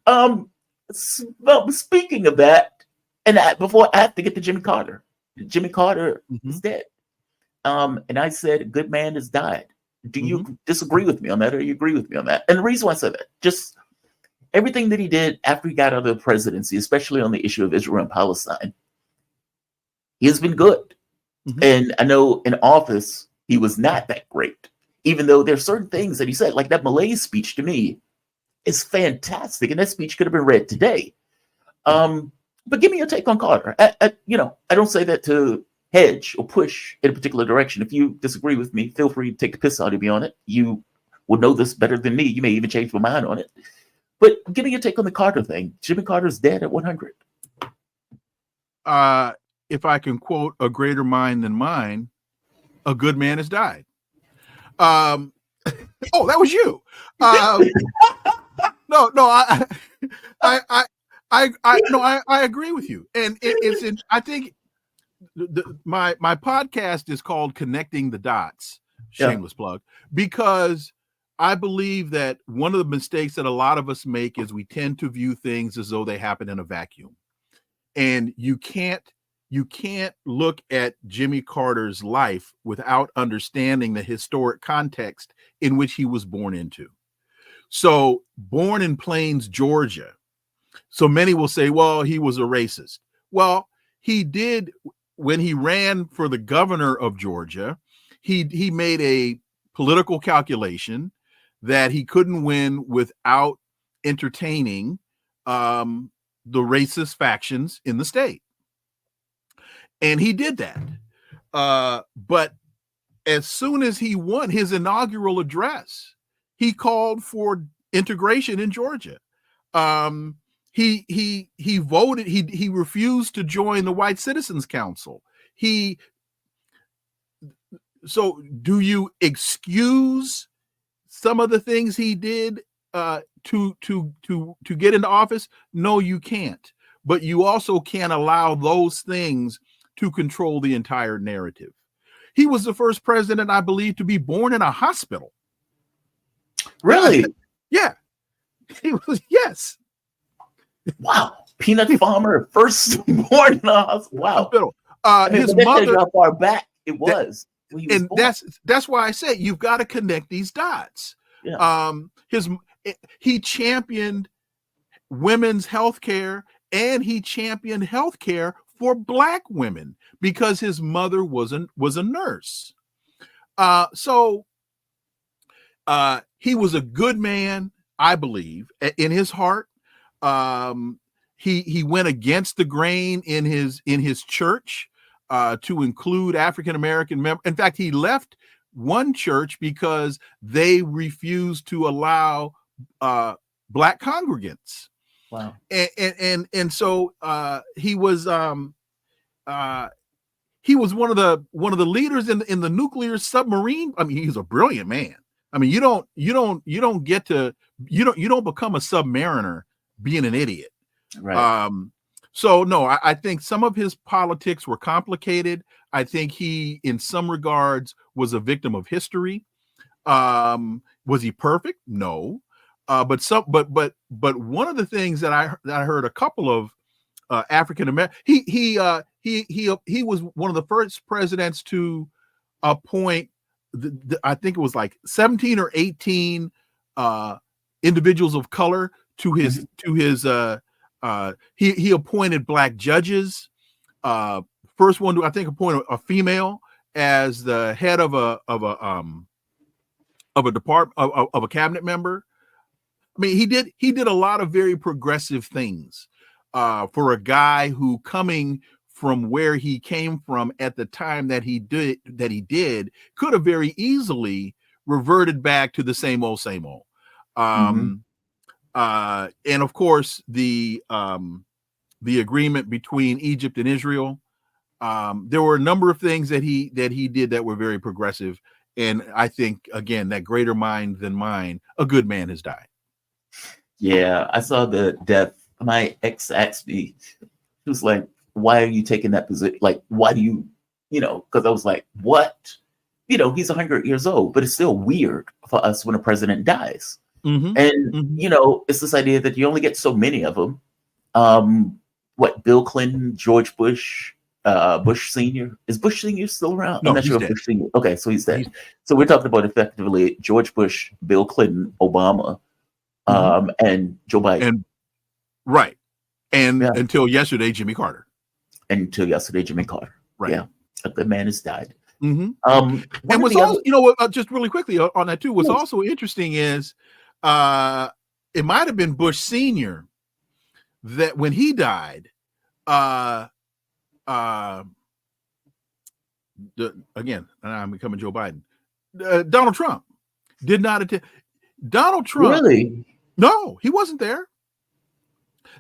Well, speaking of that, before I have to get to Jimmy Carter. Jimmy Carter is dead. And I said, a good man has died. Do you disagree with me on that, or you agree with me on that? And the reason why I said that, just everything that he did after he got out of the presidency, especially on the issue of Israel and Palestine, he has been good. And I know in office, he was not that great, even though there's certain things that he said, like that Malays speech to me is fantastic. And that speech could have been read today. But give me your take on Carter. I don't say that to hedge or push in a particular direction. If you disagree with me, feel free to take the piss out of me on it. You will know this better than me. You may even change my mind on it. But give me your take on the Carter thing. Jimmy Carter's dead at 100. If I can quote a greater mind than mine, a good man has died. Oh, that was you. No, I agree with you, and I think my podcast is called Connecting the Dots. Shameless plug, because I believe that one of the mistakes that a lot of us make is we tend to view things as though they happen in a vacuum, and you can't look at Jimmy Carter's life without understanding the historic context in which he was born into. So, born in Plains, Georgia. So many will say, well, he was a racist. Well, he did, when he ran for the governor of Georgia, he made a political calculation that he couldn't win without entertaining the racist factions in the state. And he did that. But as soon as he won his inaugural address, he called for integration in Georgia. He voted. He refused to join the White Citizens Council. So do you excuse some of the things he did to get into office? No, you can't. But you also can't allow those things to control the entire narrative. He was the first president, I believe, to be born in a hospital. Really? Yeah. He was, yes. Wow. Peanut farmer, first born in a hospital. Wow. His mother, how far back it was. And that's why I say you've got to connect these dots. Yeah. He championed women's health care, and he championed health care for Black women because his mother was a nurse. So he was a good man, I believe, in his heart. He went against the grain in his church to include African American members. In fact, he left one church because they refused to allow Black congregants. Wow. And so he was one of the leaders in the nuclear submarine. I mean, he's a brilliant man. I mean, you don't become a submariner being an idiot. Right. So no, I think some of his politics were complicated. I think he, in some regards, was a victim of history. Was he perfect? No. But one of the things that I heard a couple of African American, he was one of the first presidents to appoint I think it was like 17 or 18 individuals of color to his he appointed Black judges. First one to, I think, appoint a female as the head of a department of a cabinet member. I mean, he did a lot of very progressive things for a guy who, coming from where he came from at the time that he did, could have very easily reverted back to the same old. And of course, the agreement between Egypt and Israel. There were a number of things that he did that were very progressive. And I think, again, that greater mind than mine, a good man has died. Yeah, I saw the death. My ex asked me, she was like, why are you taking that position? Like, why do you, because I was like, what? He's 100 years old, but it's still weird for us when a president dies. And, it's this idea that you only get so many of them. Bill Clinton, George Bush, Bush Sr. Is Bush Sr. still around? No, I'm not sure if Bush Sr. Okay, so he's dead. So we're talking about effectively George Bush, Bill Clinton, Obama, and Joe Biden. And until yesterday, Jimmy Carter. Right. Yeah. The man has died. And what's also, just really quickly on that too, what's also interesting is it might have been Bush Sr. that when he died, again, I'm becoming Joe Biden. Donald Trump did not attend. Donald Trump. Really? No, he wasn't there.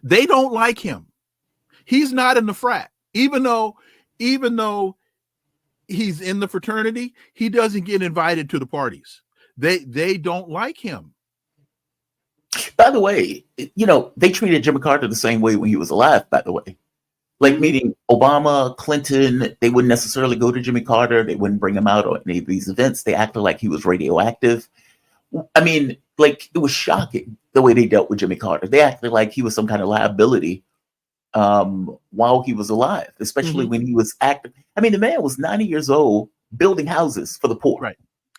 They don't like him. He's not in the frat. Even though he's in the fraternity, he doesn't get invited to the parties. They don't like him. By the way, they treated Jimmy Carter the same way when he was alive, by the way. Like meeting Obama, Clinton, they wouldn't necessarily go to Jimmy Carter. They wouldn't bring him out on any of these events. They acted like he was radioactive. I mean, like, it was shocking the way they dealt with Jimmy Carter. They acted like he was some kind of liability while he was alive, especially when he was active. I mean, the man was 90 years old building houses for the poor.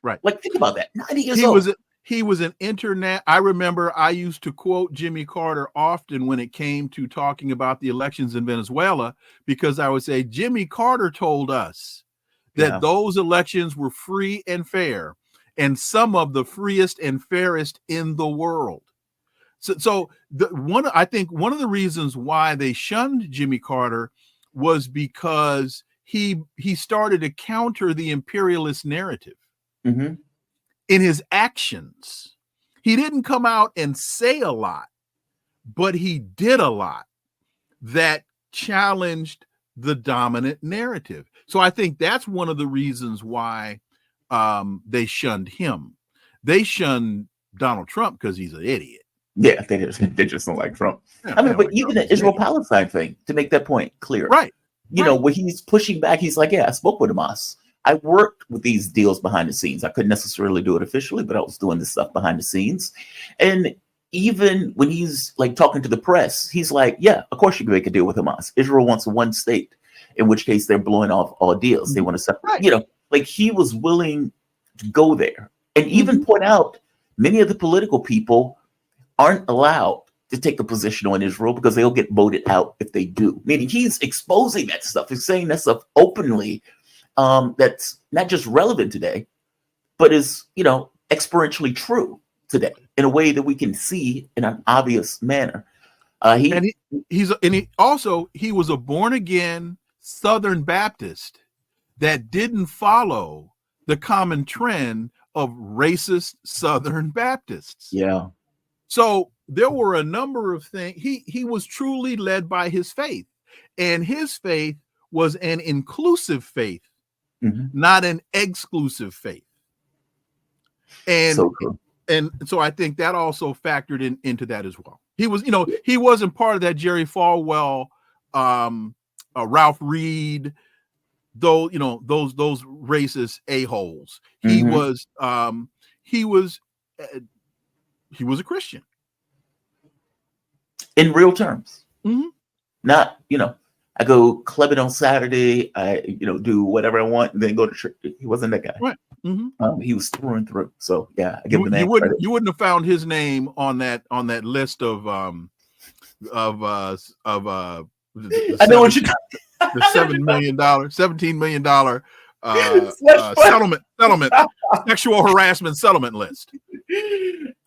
Right. Like, think about that. 90 years old. He was an internet. I remember I used to quote Jimmy Carter often when it came to talking about the elections in Venezuela, because I would say Jimmy Carter told us that those elections were free and fair, and some of the freest and fairest in the world. So I think one of the reasons why they shunned Jimmy Carter was because he started to counter the imperialist narrative. In his actions. He didn't come out and say a lot, but he did a lot that challenged the dominant narrative. So I think that's one of the reasons why they shunned him. They shunned Donald Trump because he's an idiot. Yeah, they just don't like Trump. But even the Israel-Palestine thing, to make that point clear. Right. When he's pushing back, he's like, I spoke with Hamas. I worked with these deals behind the scenes. I couldn't necessarily do it officially, but I was doing this stuff behind the scenes. And even when he's like talking to the press, he's like, of course you can make a deal with Hamas. Israel wants one state, in which case they're blowing off all deals. They want to separate, like he was willing to go there and even point out many of the political people aren't allowed to take a position on Israel because they'll get voted out if they do. Meaning he's exposing that stuff. He's saying that stuff openly. That's not just relevant today, but is, experientially true today in a way that we can see in an obvious manner. He was a born again Southern Baptist that didn't follow the common trend of racist Southern Baptists. Yeah. So there were a number of things. He was truly led by his faith, and his faith was an inclusive faith. Not an exclusive faith. And so I think that also factored into that as well. He was, he wasn't part of that Jerry Falwell, Ralph Reed, those racist a-holes. He was a Christian. In real terms. Not, I go clubbing on Saturday. I, do whatever I want and then go to church. He wasn't that guy. Right. He was through and through. So I give him that. You wouldn't have found his name on that list of I know what you got. The $17 million settlement, sexual harassment settlement list.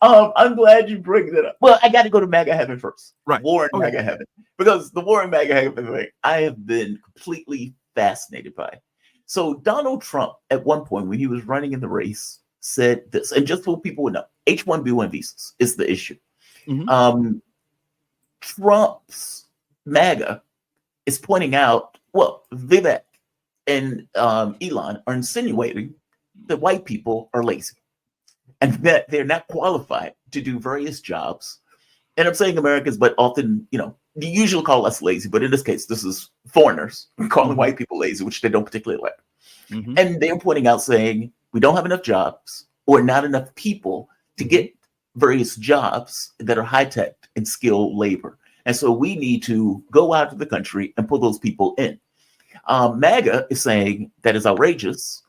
I'm glad you bring that up. Well, I got to go to MAGA heaven first. Right. War in MAGA heaven. Because the war in MAGA heaven thing, I have been completely fascinated by. So Donald Trump, at one point when he was running in the race, said this, and just so people would know, H1B1 visas is the issue. Trump's MAGA is pointing out, Vivek and Elon are insinuating that white people are lazy and that they're not qualified to do various jobs. And I'm saying Americans, but often, they usually call us lazy, but in this case, this is foreigners calling white people lazy, which they don't particularly like. And they're pointing out saying, we don't have enough jobs or not enough people to get various jobs that are high tech and skilled labor. And so we need to go out to the country and pull those people in. MAGA is saying that is outrageous.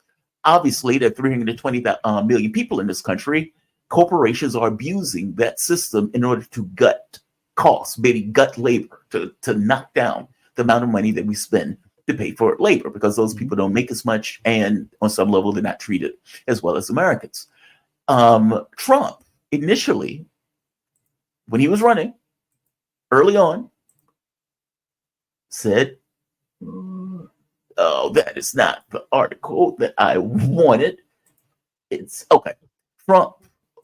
Obviously, there are 320 million people in this country. Corporations are abusing that system in order to gut costs, maybe gut labor, to knock down the amount of money that we spend to pay for labor, because those people don't make as much, and on some level, they're not treated as well as Americans. Trump, initially, when he was running, early on, said, oh, that is not the article that I wanted. It's okay. Trump,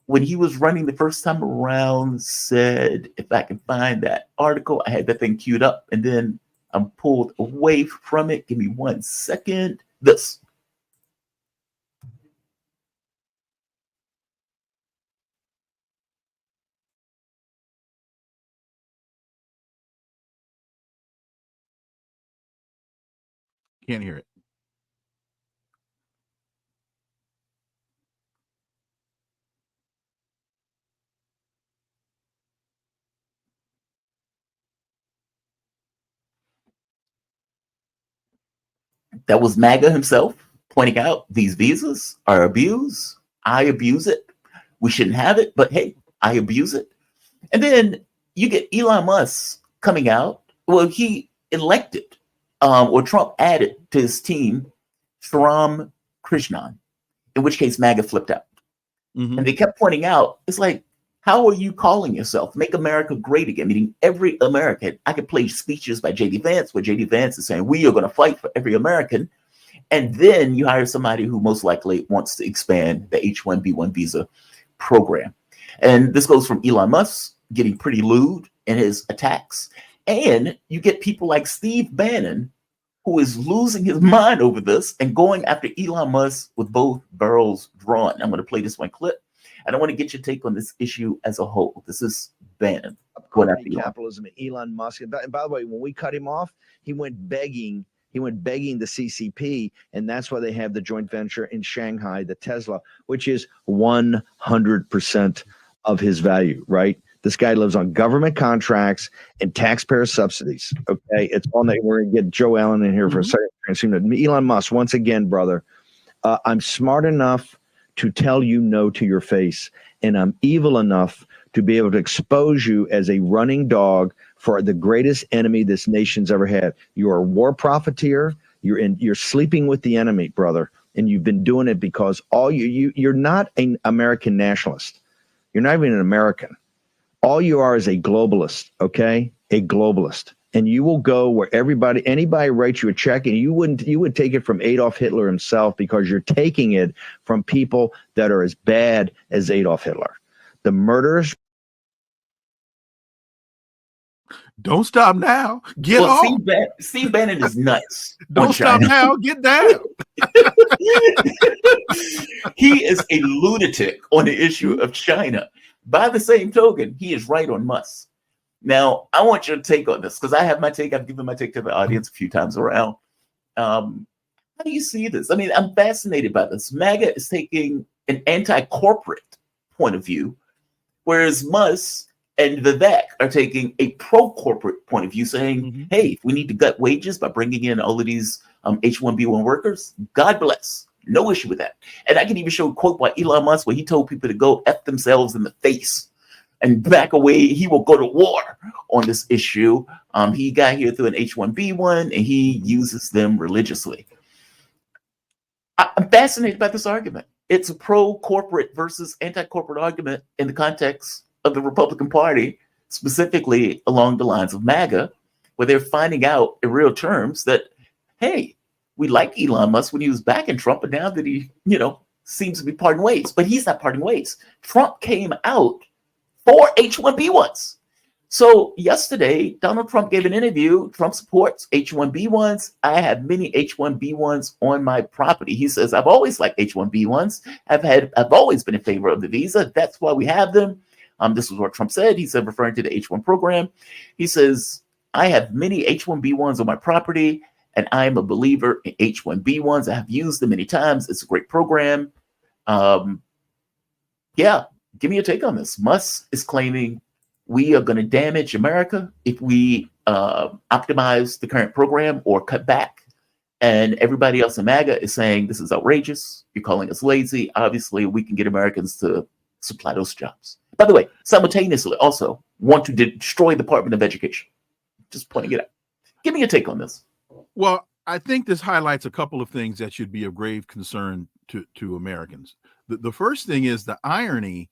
when he was running the first time around, said, if I can find that article, I had that thing queued up, and then I'm pulled away from it. Give me 1 second. This. Can't hear it. That was MAGA himself pointing out these visas are abused. I abuse it. We shouldn't have it, but hey, I abuse it. And then you get Elon Musk coming out. Well, he elected, or Trump added to his team from Krishnan, in which case MAGA flipped out. Mm-hmm. And they kept pointing out, it's like, how are you calling yourself? Make America great again, meaning every American. I could play speeches by J.D. Vance, where J.D. Vance is saying, we are going to fight for every American. And then you hire somebody who most likely wants to expand the H1B1 visa program. And this goes from Elon Musk getting pretty lewd in his attacks. And you get people like Steve Bannon, who is losing his mind over this and going after Elon Musk with both barrels drawn. I'm going to play this one clip. And I want to get your take on this issue as a whole. This is Bannon. Capitalism and Elon Musk. And by the way, when we cut him off, he went begging the CCP, and that's why they have the joint venture in Shanghai, the Tesla, which is 100% of his value, right? This guy lives on government contracts and taxpayer subsidies. Okay, it's on that. We're going to get Joe Allen in here for a second. Elon Musk, once again, brother, I'm smart enough to tell you no to your face, and I'm evil enough to be able to expose you as a running dog for the greatest enemy this nation's ever had. You are a war profiteer. You're sleeping with the enemy, brother, and you've been doing it because you're not an American nationalist. You're not even an American. All you are is a globalist, okay? A globalist. And you will go where anybody writes you a check, and you would take it from Adolf Hitler himself, because you're taking it from people that are as bad as Adolf Hitler. The murderers. Don't stop now. Get off. Steve Bannon is nuts. Don't stop now. Get down. He is a lunatic on the issue of China. By the same token, he is right on Musk. Now, I want your take on this, because I have my take. I've given my take to the audience a few times around. How do you see this? I mean, I'm fascinated by this. MAGA is taking an anti-corporate point of view, whereas Musk and Vivek are taking a pro-corporate point of view, saying, hey, if we need to gut wages by bringing in all of these H1B1 workers, God bless. No issue with that. And I can even show a quote by Elon Musk where he told people to go F themselves in the face and back away. He will go to war on this issue. He got here through an H1B1, and he uses them religiously. I'm fascinated by this argument. It's a pro-corporate versus anti-corporate argument in the context of the Republican Party, specifically along the lines of MAGA, where they're finding out in real terms that, hey, we like Elon Musk when he was backing Trump, but now that he, seems to be parting ways. But he's not parting ways. Trump came out for H1B1s. So yesterday, Donald Trump gave an interview. Trump supports H1B1s. I have many H1B1s on my property. He says, I've always liked H1B1s. I've always been in favor of the visa. That's why we have them. This is what Trump said. He said, referring to the H1 program, he says, I have many H1B1s on my property, and I am a believer in H1B1s. I have used them many times. It's a great program. Yeah, Give me a take on this. Musk is claiming we are going to damage America if we optimize the current program or cut back. And everybody else in MAGA is saying this is outrageous. You're calling us lazy. Obviously, we can get Americans to supply those jobs. By the way, simultaneously also want to destroy the Department of Education. Just pointing it out. Give me a take on this. Well, I think this highlights a couple of things that should be of grave concern to Americans. The first thing is the irony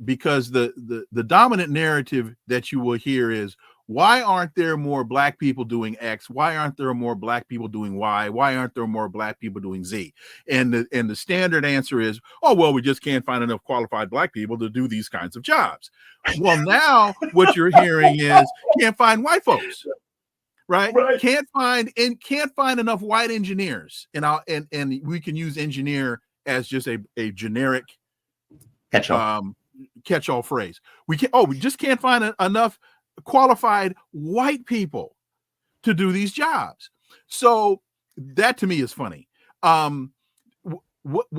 because the dominant narrative that you will hear is, why aren't there more black people doing X? Why aren't there more black people doing Y? Why aren't there more black people doing Z? And the standard answer is, oh, well, we just can't find enough qualified black people to do these kinds of jobs. Well, now what you're hearing is, can't find white folks, right? Can't find enough white engineers. And we can use engineer as just a generic catch-all phrase. We just can't find enough qualified white people to do these jobs. So that to me is funny. One of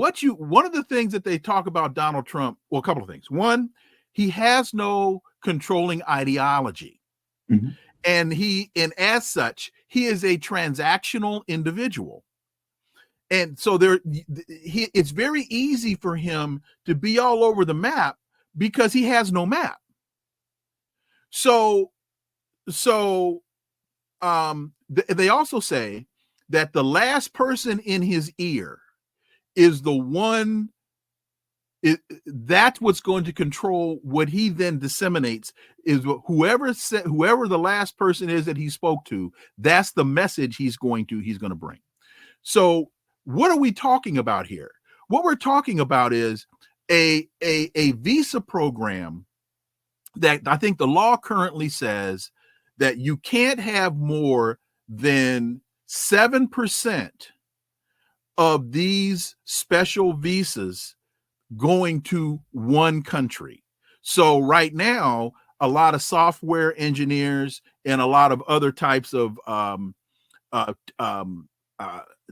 the things that they talk about Donald Trump, well, a couple of things. One, he has no controlling ideology. Mm-hmm. And as such, he is a transactional individual. And so it's very easy for him to be all over the map because he has no map. So they also say that the last person in his ear is the one. That's what's going to control what he then disseminates. Is whoever the last person is that he spoke to. That's the message he's going to bring. So what are we talking about here? What we're talking about is a visa program that I think the law currently says that you can't have more than 7% of these special visas going to one country. So right now, a lot of software engineers and a lot of other types of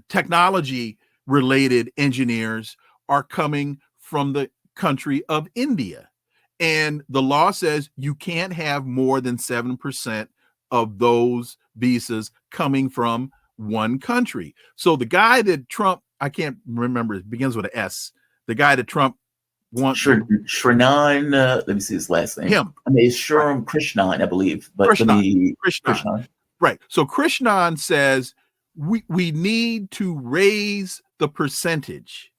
technology related engineers are coming from the country of India. And the law says you can't have more than 7% of those visas coming from one country. So the guy that Trump, I can't remember, it begins with an S. The guy that Trump wants. Shrinan, let me see his last name. Him. I mean, it's Shuram Krishnan, I believe. But Krishnan. Right. So Krishnan says we need to raise the percentage.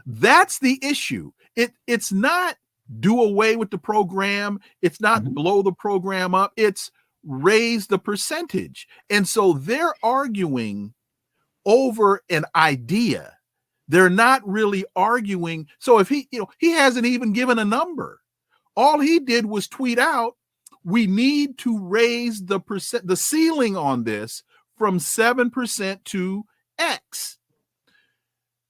That's the issue. It's not do away with the program. It's not blow the program up. It's raise the percentage. And so they're arguing over an idea. They're not really arguing. So if he hasn't even given a number. All he did was tweet out, we need to raise the ceiling on this from 7% to X.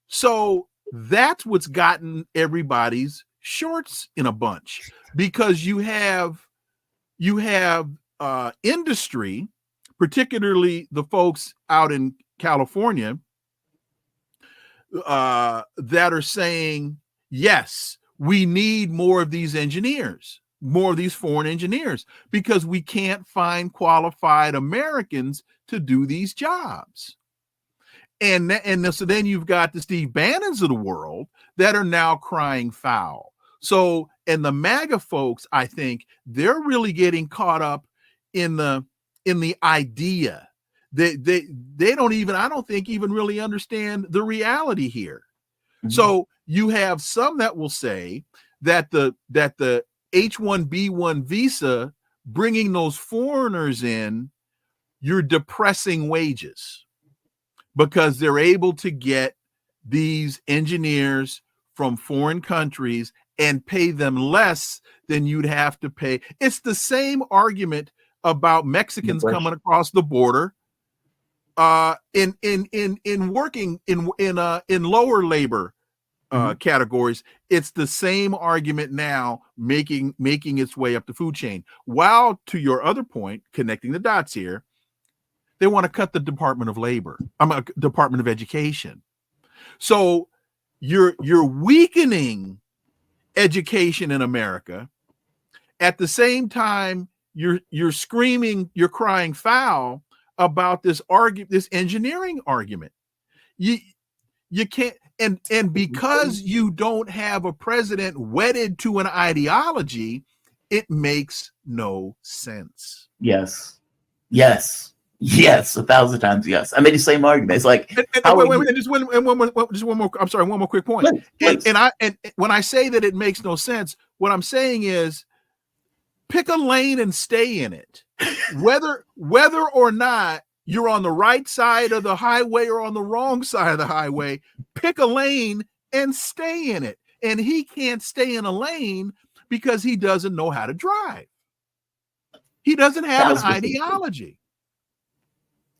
So that's what's gotten everybody's shorts in a bunch, because you have industry, particularly the folks out in California, that are saying, yes, we need more of these engineers, more of these foreign engineers, because we can't find qualified Americans to do these jobs. And so then you've got the Steve Bannons of the world that are now crying foul. So, and the MAGA folks, I think they're really getting caught up in the idea. They don't even, I don't think, even really understand the reality here. Mm-hmm. So you have some that will say that the H1B1 visa, bringing those foreigners in, you're depressing wages because they're able to get these engineers from foreign countries and pay them less than you'd have to pay. It's the same argument about Mexicans coming across the border in working in lower labor categories. It's the same argument now making its way up the food chain. While, to your other point, connecting the dots here, they want to cut the Department of Labor, Department of Education. So you're weakening education in America. At the same time, you're screaming, you're crying foul about this engineering argument. You can't, and because you don't have a president wedded to an ideology, it makes no sense. Yes. 1,000 times yes. I made the same argument. It's like, just one more. I'm sorry, one more quick point. Please. And when I say that it makes no sense, what I'm saying is, pick a lane and stay in it. Whether or not you're on the right side of the highway or on the wrong side of the highway, pick a lane and stay in it. And he can't stay in a lane because he doesn't know how to drive. He doesn't have an ideology.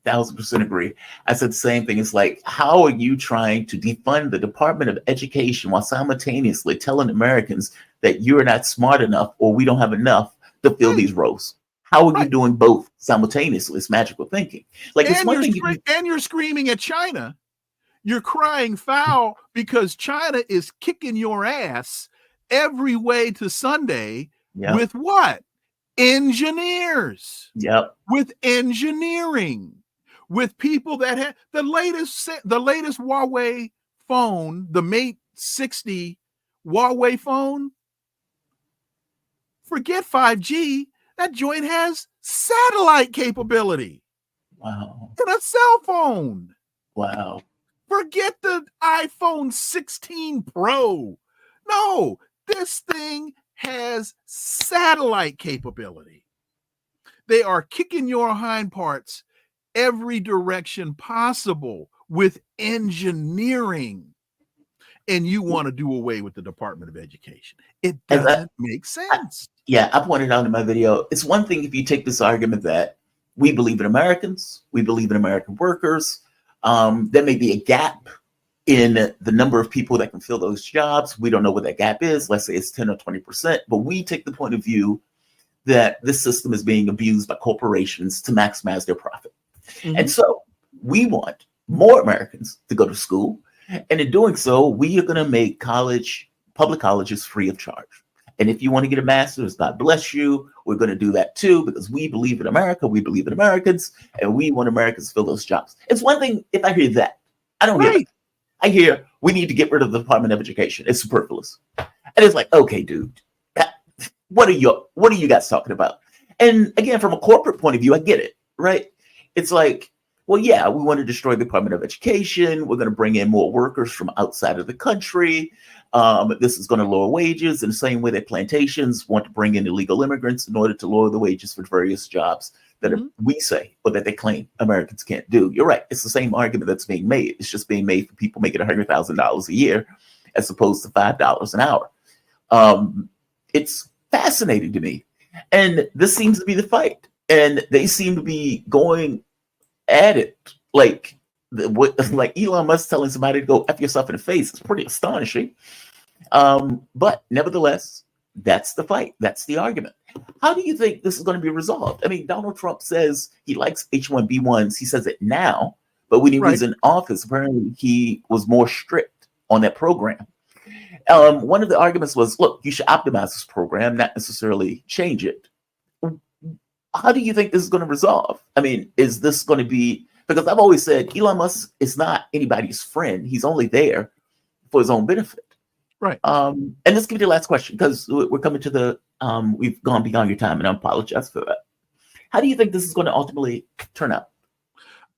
1,000% agree. I said the same thing. It's like, how are you trying to defund the Department of Education while simultaneously telling Americans that you're not smart enough or we don't have enough to fill these roles? How are you doing both simultaneously? It's magical thinking. Like, it's one thing. And you're screaming at China. You're crying foul because China is kicking your ass every way to Sunday with what? Engineers. Yep. With engineering. With people that have the latest Huawei phone, the Mate 60 Huawei phone. Forget 5G. That joint has satellite capability. Wow. In a cell phone. Wow. Forget the iPhone 16 Pro. No, this thing has satellite capability. They are kicking your hind parts every direction possible with engineering. And you want to do away with the Department of Education. It doesn't make sense. I pointed out in my video, it's one thing if you take this argument that we believe in Americans, we believe in American workers. There may be a gap in the number of people that can fill those jobs. We don't know what that gap is. Let's say it's 10 or 20%, but we take the point of view that this system is being abused by corporations to maximize their profit. Mm-hmm. And so we want more Americans to go to school. And in doing so, we are going to make public colleges free of charge. And if you want to get a master's, God bless you. We're going to do that too, because we believe in America. We believe in Americans, and we want Americans to fill those jobs. It's one thing if I hear that. I don't hear that. I hear we need to get rid of the Department of Education. It's superfluous. And it's like, okay, dude, what are you guys talking about? And again, from a corporate point of view, I get it, right? It's like, well, yeah, we want to destroy the Department of Education. We're going to bring in more workers from outside of the country. This is going to lower wages in the same way that plantations want to bring in illegal immigrants in order to lower the wages for various jobs that we say, or that they claim Americans can't do. You're right. It's the same argument that's being made. It's just being made for people making $100,000 a year as opposed to $5 an hour. It's fascinating to me. And this seems to be the fight. And they seem to be going at it like Elon Musk telling somebody to go F yourself in the face. It's pretty astonishing. But nevertheless, that's the fight. That's the argument. How do you think this is going to be resolved? I mean, Donald Trump says he likes H1B1s. He says it now, but when he was in office, apparently he was more strict on that program. One of the arguments was, look, you should optimize this program, not necessarily change it. How do you think this is going to resolve? I mean, is this going to be, because I've always said Elon Musk is not anybody's friend. He's only there for his own benefit. Right. And let's give you the last question, because we're coming to the, we've gone beyond your time, and I apologize for that. How do you think this is going to ultimately turn out?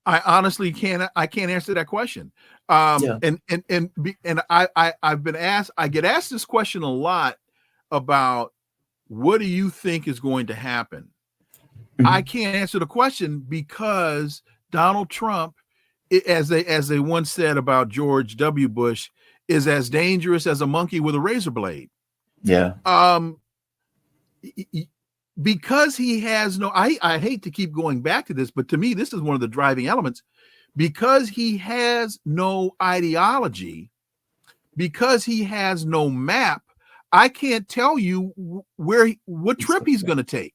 I honestly can't answer that question. And I've been asked, I get asked this question a lot about what do you think is going to happen? Mm-hmm. I can't answer the question because Donald Trump, as they once said about George W. Bush, is as dangerous as a monkey with a razor blade. Yeah. Because he has no, I hate to keep going back to this, but to me, this is one of the driving elements. Because he has no ideology, because he has no map, I can't tell you what trip he's going to take.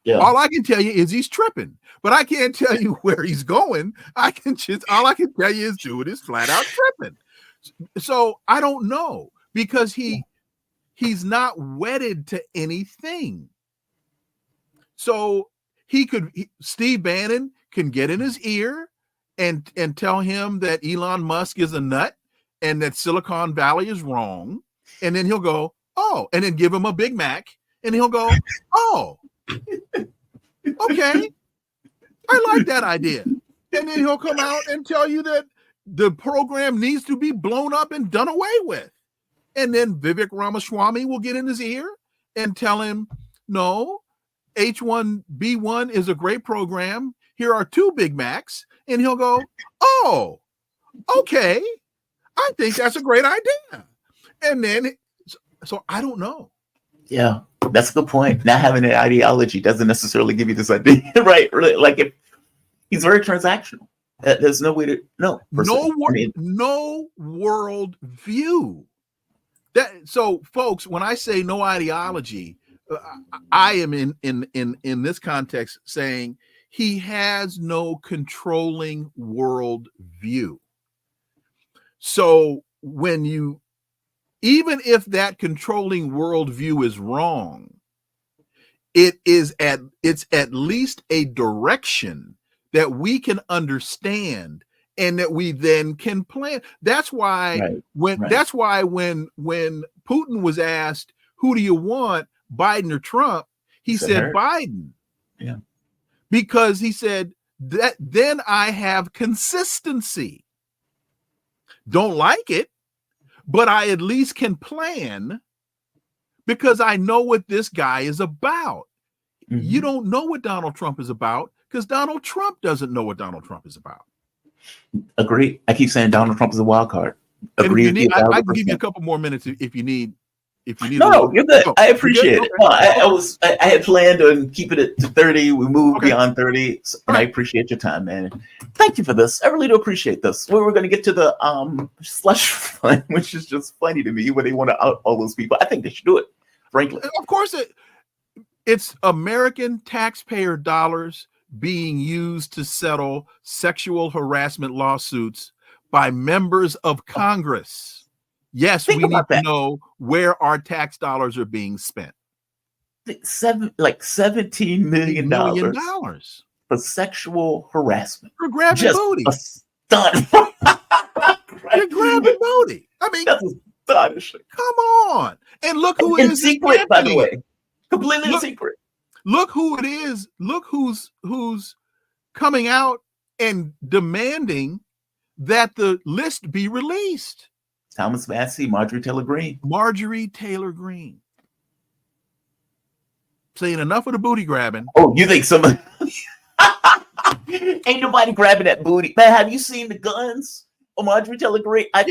Yeah. All I can tell you is he's tripping, but I can't tell you where he's going. All I can tell you is dude is flat out tripping. So I don't know, because he he's not wedded to anything. So Steve Bannon can get in his ear and tell him that Elon Musk is a nut and that Silicon Valley is wrong. And then he'll go, oh, and then give him a Big Mac. And he'll go, oh, okay. I like that idea. And then he'll come out and tell you that the program needs to be blown up and done away with. And then Vivek Ramaswamy will get in his ear and tell him, no, H1B1 is a great program. Here are 2 Big Macs. And he'll go, oh, okay. I think that's a great idea. And then, so I don't know. Yeah, that's a good point. Not having an ideology doesn't necessarily give you this idea, right? Like if he's very transactional. There's no way to know. No world view. So, folks, when I say no ideology, I am in this context saying he has no controlling world view. So even if that controlling worldview is wrong, it's at least a direction that we can understand and that we then can plan. That's why when Putin was asked, who do you want, Biden or Trump? He said Biden. Yeah. Because he said that then I have consistency. Don't like it, but I at least can plan because I know what this guy is about. Mm-hmm. You don't know what Donald Trump is about because Donald Trump doesn't know what Donald Trump is about. Agree. I keep saying Donald Trump is a wild card. Agree. I can give you a couple more minutes if you need. No, you're good. I appreciate it. Okay. I had planned on keeping it to 30. We moved beyond 30, and I appreciate your time, man. Thank you for this. I really do appreciate this. We're going to get to the slush fund, which is just funny to me, where they want to out all those people. I think they should do it, frankly. Of course, it's American taxpayer dollars being used to settle sexual harassment lawsuits by members of Congress. Yes, we need to know where our tax dollars are being spent. $17 million for sexual harassment. For grabbing just booty. A stunt. You're grabbing booty. I mean, that's astonishing. Come on. And look who it is. In secret, by the way. Completely in secret. Look who it is. Look who's coming out and demanding that the list be released. Thomas Massey, Marjorie Taylor Greene. Saying enough of the booty grabbing. Oh, you think somebody... Ain't nobody grabbing that booty. Man, have you seen the guns on Marjorie Taylor Greene? I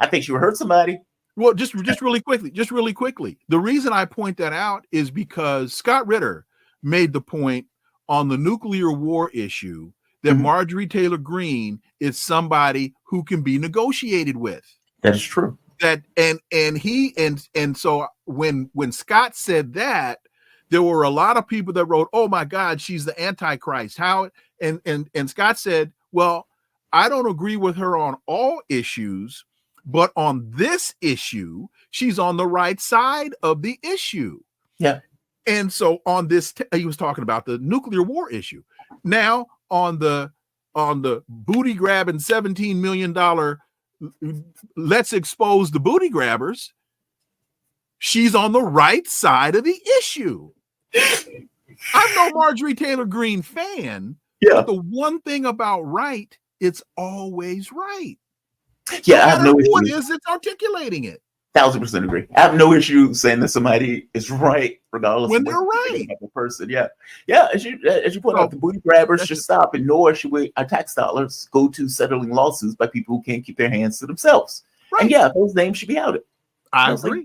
think she would hurt somebody. Well, just really quickly. The reason I point that out is because Scott Ritter made the point on the nuclear war issue that Marjorie Taylor Greene is somebody who can be negotiated with. That is true. So when Scott said that, there were a lot of people that wrote, "Oh my God, she's the Antichrist." How? And Scott said, "Well, I don't agree with her on all issues, but on this issue, she's on the right side of the issue." Yeah. And so on this, he was talking about the nuclear war issue. Now on the booty grabbing $17 million, let's expose the booty grabbers. She's on the right side of the issue. I'm no Marjorie Taylor Greene fan. Yeah. But the one thing about right, it's always right. Yeah, I have no issue. Who it is that's articulating it. 1000% agree. I have no issue saying that somebody is right, regardless when of they're right. The person. Yeah. As you point out, the booty grabbers should stop, and nor should our tax dollars go to settling lawsuits by people who can't keep their hands to themselves. Right. And yeah, those names should be outed. I agree.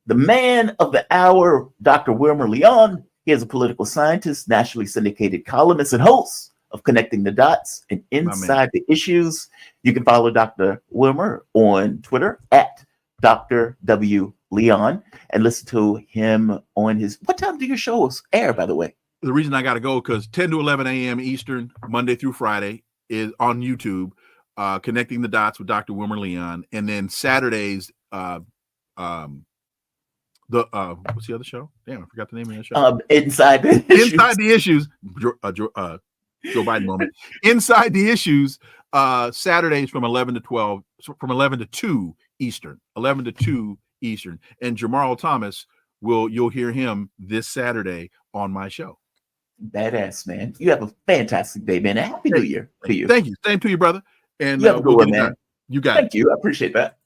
The man of the hour, Dr. Wilmer Leon, he is a political scientist, nationally syndicated columnist, and host of Connecting the Dots and Inside the Issues. You can follow Dr. Wilmer on Twitter at Dr. W. Leon and listen to him on his... What time do your shows air, by the way? The reason I got to go, because 10 to 11 a.m. Eastern, Monday through Friday, is on YouTube, Connecting the Dots with Dr. Wilmer Leon. And then Saturdays, what's the other show? Damn, I forgot the name of that show. Inside the Issues. Inside the Issues. Joe Biden moment. Inside the Issues. Saturdays from 11 to 12, from 11 to 2 Eastern. 11 to 2 Eastern. And Jamarl Thomas you'll hear him this Saturday on my show. Badass, man. You have a fantastic day, man. Happy New Year to you. Thank you. Same to you, brother. And you have a good one, man. You got it. Thank you. I appreciate that.